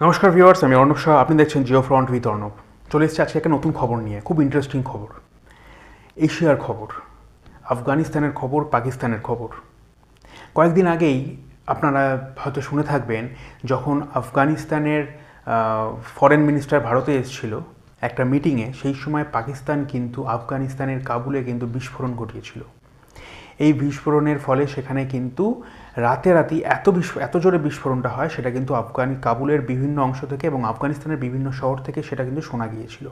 নমস্কার ভিউয়ার্স, আমি অর্ণব শাহ। আপনি দেখছেন জিও ফ্রন্ট উইথ অর্ণব। চলে এসেছে আজকে একটা নতুন খবর নিয়ে, খুব ইন্টারেস্টিং খবর। এশিয়ার খবর, আফগানিস্তানের খবর, পাকিস্তানের খবর। কয়েকদিন আগেই আপনারা হয়তো শুনে থাকবেন, যখন আফগানিস্তানের ফরেন মিনিস্টার ভারতে এসেছিল একটা মিটিংয়ে, সেই সময় পাকিস্তান কিন্তু আফগানিস্তানের কাবুলে কিন্তু বিস্ফোরণ ঘটিয়েছিল। এই বিস্ফোরণের ফলে সেখানে কিন্তু রাতারাতি এত জোরে বিস্ফোরণটা হয়, সেটা কিন্তু কাবুলের বিভিন্ন অংশ থেকে এবং আফগানিস্তানের বিভিন্ন শহর থেকে সেটা কিন্তু শোনা গিয়েছিল।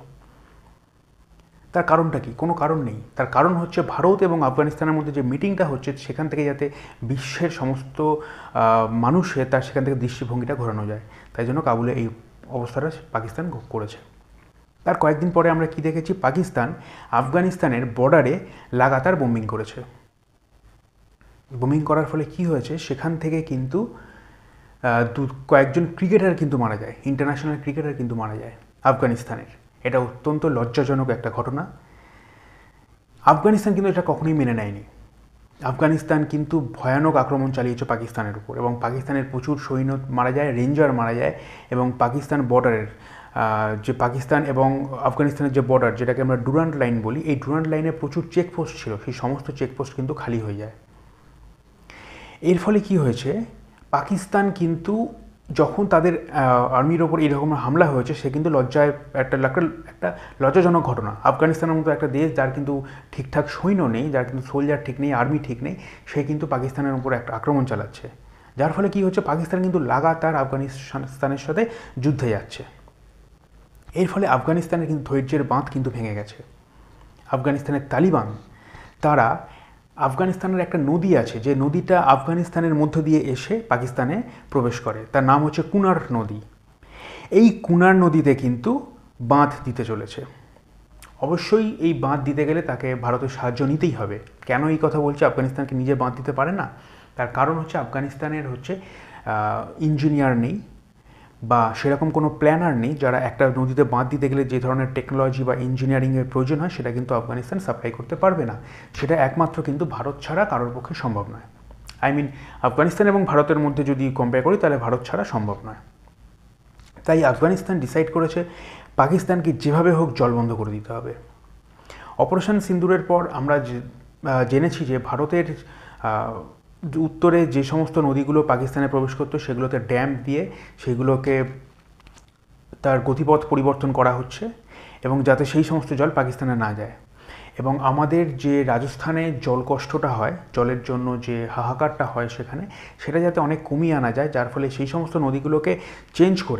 তার কারণটা কি? কোনো কারণ নেই। তার কারণ হচ্ছে ভারত এবং আফগানিস্তানের মধ্যে যে মিটিংটা হচ্ছে, সেখান থেকে যাতে বিশ্বের সমস্ত মানুষের তার সেখান থেকে দৃষ্টিভঙ্গিটা ঘোরানো যায়, তাই জন্য কাবুলে এই অবস্থাটা পাকিস্তান করেছে। তার কয়েকদিন পরে আমরা কি দেখেছি? পাকিস্তান আফগানিস্তানের বর্ডারে লাগাতার বোম্বিং করেছে। বোমিং করার ফলে কি হয়েছে, সেখান থেকে কিন্তু কয়েকজন ক্রিকেটার কিন্তু মারা যায়, ইন্টারন্যাশনাল ক্রিকেটার কিন্তু মারা যায় আফগানিস্তানের। এটা অত্যন্ত লজ্জাজনক একটা ঘটনা। আফগানিস্তান কিন্তু এটা কখনোই মেনে নেয়নি। আফগানিস্তান কিন্তু ভয়ানক আক্রমণ চালিয়েছে পাকিস্তানের উপর, এবং পাকিস্তানের প্রচুর সৈন্য মারা যায়, রেঞ্জার মারা যায়, এবং পাকিস্তান বর্ডারের যে পাকিস্তান এবং আফগানিস্তানের যে বর্ডার, যেটাকে আমরা ডুরান্ট লাইন বলি, এই ডুরান্ট লাইনে প্রচুর চেকপোস্ট ছিল, সেই সমস্ত চেকপোস্ট কিন্তু খালি হয়ে যায়। এর ফলে কি হয়েছে, পাকিস্তান কিন্তু যখন তাদের আর্মির ওপর এরকম হামলা হয়েছে, সে কিন্তু একটা লজ্জাজনক ঘটনা। আফগানিস্তানের মতো একটা দেশ, যার কিন্তু ঠিকঠাক সৈন্য নেই, যার কিন্তু সোলজার ঠিক নেই, আর্মি ঠিক নেই, সে কিন্তু পাকিস্তানের উপর একটা আক্রমণ চালাচ্ছে। যার ফলে কি হচ্ছে, পাকিস্তান কিন্তু লাগাতার আফগানিস্তানের সাথে যুদ্ধে যাচ্ছে। এর ফলে আফগানিস্তানের কিন্তু ধৈর্যের বাঁধ কিন্তু ভেঙে গেছে। আফগানিস্তানের তালিবান, তারা আফগানিস্তানের একটা নদী আছে, যে নদীটা আফগানিস্তানের মধ্য দিয়ে এসে পাকিস্তানে প্রবেশ করে, তার নাম হচ্ছে কুনার নদী। এই কুনার নদীতে কিন্তু বাঁধ দিতে চলেছে। অবশ্যই এই বাঁধ দিতে গেলে তাকে ভারতের সাহায্য নিতেই হবে। কেন এই কথা বলছে? আফগানিস্তানকে নিজে বাঁধ দিতে পারে না, তার কারণ হচ্ছে আফগানিস্তানের ইঞ্জিনিয়ার নেই, বা সেরকম কোনো প্ল্যানার নেই, যারা একটা নদীতে বাঁধ দিতে গেলে যে ধরনের টেকনোলজি বা ইঞ্জিনিয়ারিংয়ের প্রয়োজন হয়, সেটা কিন্তু আফগানিস্তান সাপ্লাই করতে পারবে না। সেটা একমাত্র কিন্তু ভারত ছাড়া কারোর পক্ষে সম্ভব নয়। আফগানিস্তান এবং ভারতের মধ্যে যদি কম্পেয়ার করি, তাহলে ভারত ছাড়া সম্ভব নয়। তাই আফগানিস্তান ডিসাইড করেছে পাকিস্তানকে যেভাবে হোক জলবন্ধ করে দিতে হবে। অপারেশন সিন্দুরের পর আমরা জেনেছি যে ভারতের উত্তরে যে সমস্ত নদীগুলো পাকিস্তানে প্রবেশ করতো, সেগুলোতে ড্যাম দিয়ে সেগুলোকে তার গতিপথ পরিবর্তন করা হচ্ছে, এবং যাতে সেই সমস্ত জল পাকিস্তানে না যায়। এবং আমাদের যে রাজস্থানে জল কষ্টটা হয়, জলের জন্য যে হাহাকারটা হয় সেখানে, সেটা যাতে অনেক কমিয়ে আনা যায়, যার ফলে সেই সমস্ত নদীগুলোকে চেঞ্জ করে